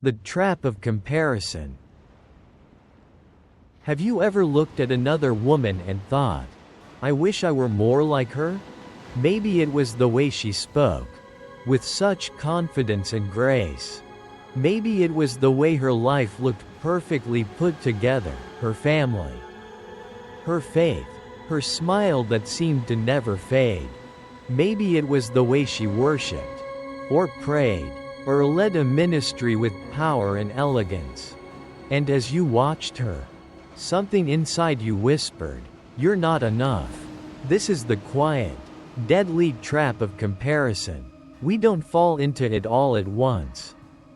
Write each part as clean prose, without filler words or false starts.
The trap of comparison. Have you ever looked at another woman and thought, I wish I were more like her? Maybe it was the way she spoke, with such confidence and grace. Maybe it was the way her life looked perfectly put together, her family, her faith, her smile that seemed to never fade. Maybe it was the way she worshipped, or prayed, or led a ministry with power and elegance. And as you watched her, something inside you whispered, you're not enough. This is the quiet, deadly trap of comparison. We don't fall into it all at once.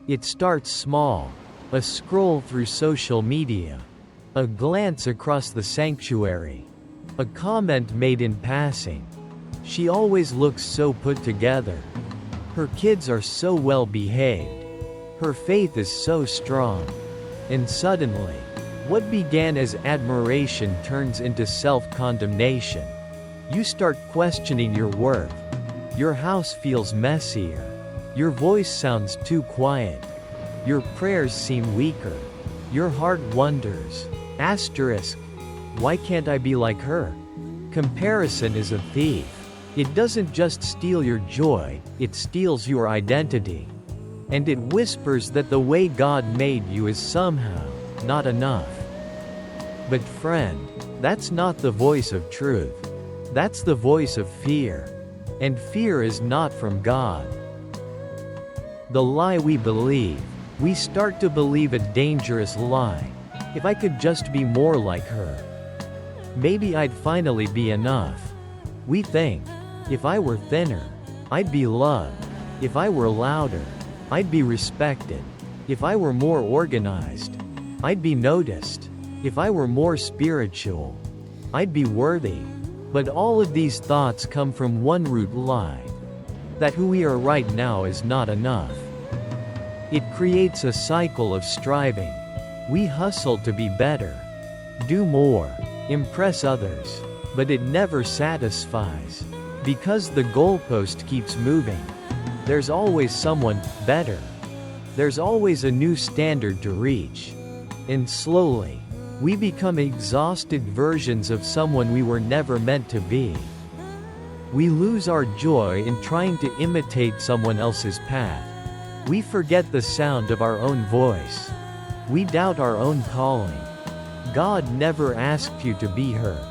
It starts small, a scroll through social media, a glance across the sanctuary, a comment made in passing. She always looks so put together. Her kids are so well behaved. Her faith is so strong. And suddenly, what began as admiration turns into self-condemnation. You start questioning your worth. Your house feels messier. Your voice sounds too quiet. Your prayers seem weaker. Your heart wonders, asterisk, why can't I be like her? Comparison is a thief. It doesn't just steal your joy, it steals your identity. And it whispers that the way God made you is somehow not enough. But friend, that's not the voice of truth. That's the voice of fear. And fear is not from God. The lie we believe. We start to believe a dangerous lie. If I could just be more like her, maybe I'd finally be enough. We think, if I were thinner, I'd be loved. If I were louder, I'd be respected. If I were more organized, I'd be noticed. If I were more spiritual, I'd be worthy. But all of these thoughts come from one root lie. That who we are right now is not enough. It creates a cycle of striving. We hustle to be better, do more, impress others, but it never satisfies. Because the goalpost keeps moving. There's always someone better. There's always a new standard to reach. And slowly, we become exhausted versions of someone we were never meant to be. We lose our joy in trying to imitate someone else's path. We forget the sound of our own voice. We doubt our own calling. God never asked you to be her.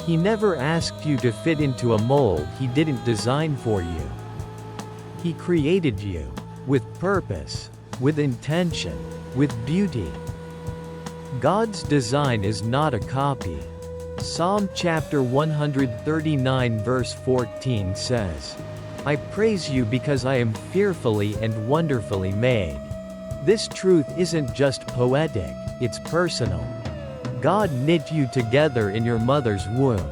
He never asked you to fit into a mold He didn't design for you. He created you with purpose, with intention, with beauty. God's design is not a copy. Psalm chapter 139 verse 14 says, I praise you because I am fearfully and wonderfully made. This truth isn't just poetic, it's personal. God knit you together in your mother's womb.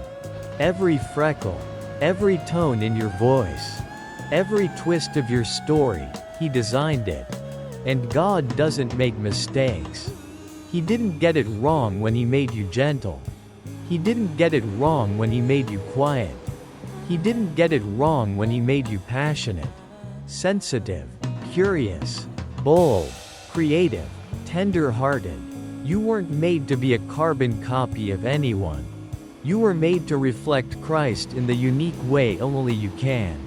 Every freckle, every tone in your voice, every twist of your story, He designed it. And God doesn't make mistakes. He didn't get it wrong when He made you gentle. He didn't get it wrong when He made you quiet. He didn't get it wrong when He made you passionate, sensitive, curious, bold, creative, tender-hearted. You weren't made to be a carbon copy of anyone. You were made to reflect Christ in the unique way only you can.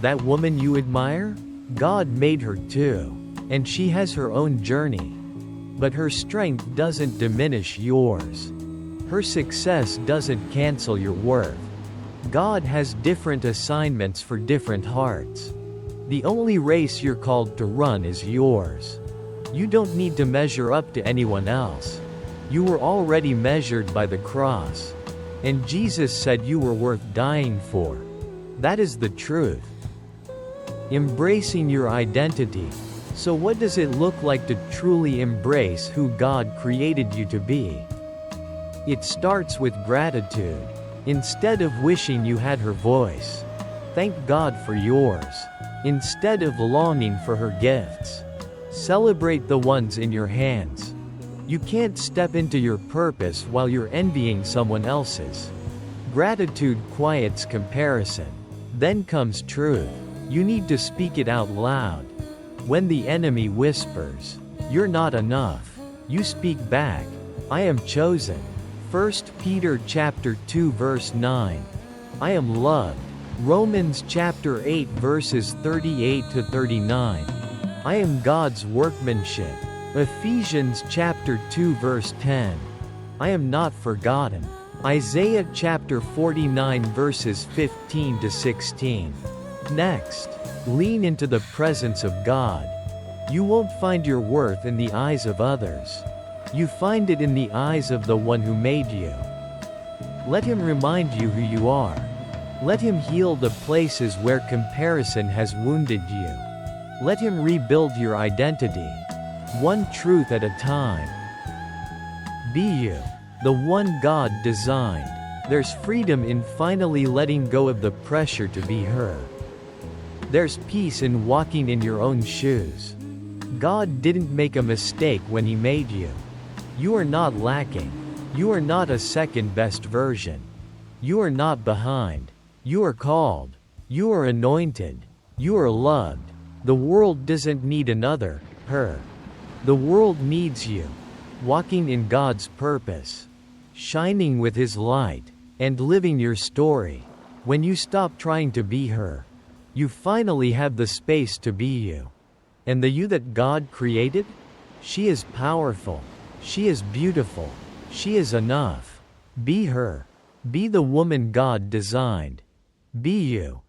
That woman you admire? God made her too. And she has her own journey. But her strength doesn't diminish yours. Her success doesn't cancel your worth. God has different assignments for different hearts. The only race you're called to run is yours. You don't need to measure up to anyone else. You were already measured by the cross. And Jesus said you were worth dying for. That is the truth. Embracing your identity. So what does it look like to truly embrace who God created you to be? It starts with gratitude. Instead of wishing you had her voice, thank God for yours. Instead of longing for her gifts, celebrate the ones in your hands. You can't step into your purpose while you're envying someone else's. Gratitude quiets comparison. Then comes truth. You need to speak it out loud. When the enemy whispers, "You're not enough," you speak back, "I am chosen." 1 Peter chapter 2 verse 9. I am loved. Romans chapter 8 verses 38 to 39. I am God's workmanship. Ephesians chapter 2 verse 10. I am not forgotten. Isaiah chapter 49 verses 15 to 16. Next, lean into the presence of God. You won't find your worth in the eyes of others. You find it in the eyes of the one who made you. Let him remind you who you are. Let him heal the places where comparison has wounded you. Let him rebuild your identity. One truth at a time. Be you, the one God designed. There's freedom in finally letting go of the pressure to be her. There's peace in walking in your own shoes. God didn't make a mistake when he made you. You are not lacking. You are not a second-best version. You are not behind. You are called. You are anointed. You are loved. The world doesn't need another, her. The world needs you. Walking in God's purpose. Shining with his light. And living your story. When you stop trying to be her, you finally have the space to be you. And the you that God created? She is powerful. She is beautiful. She is enough. Be her. Be the woman God designed. Be you.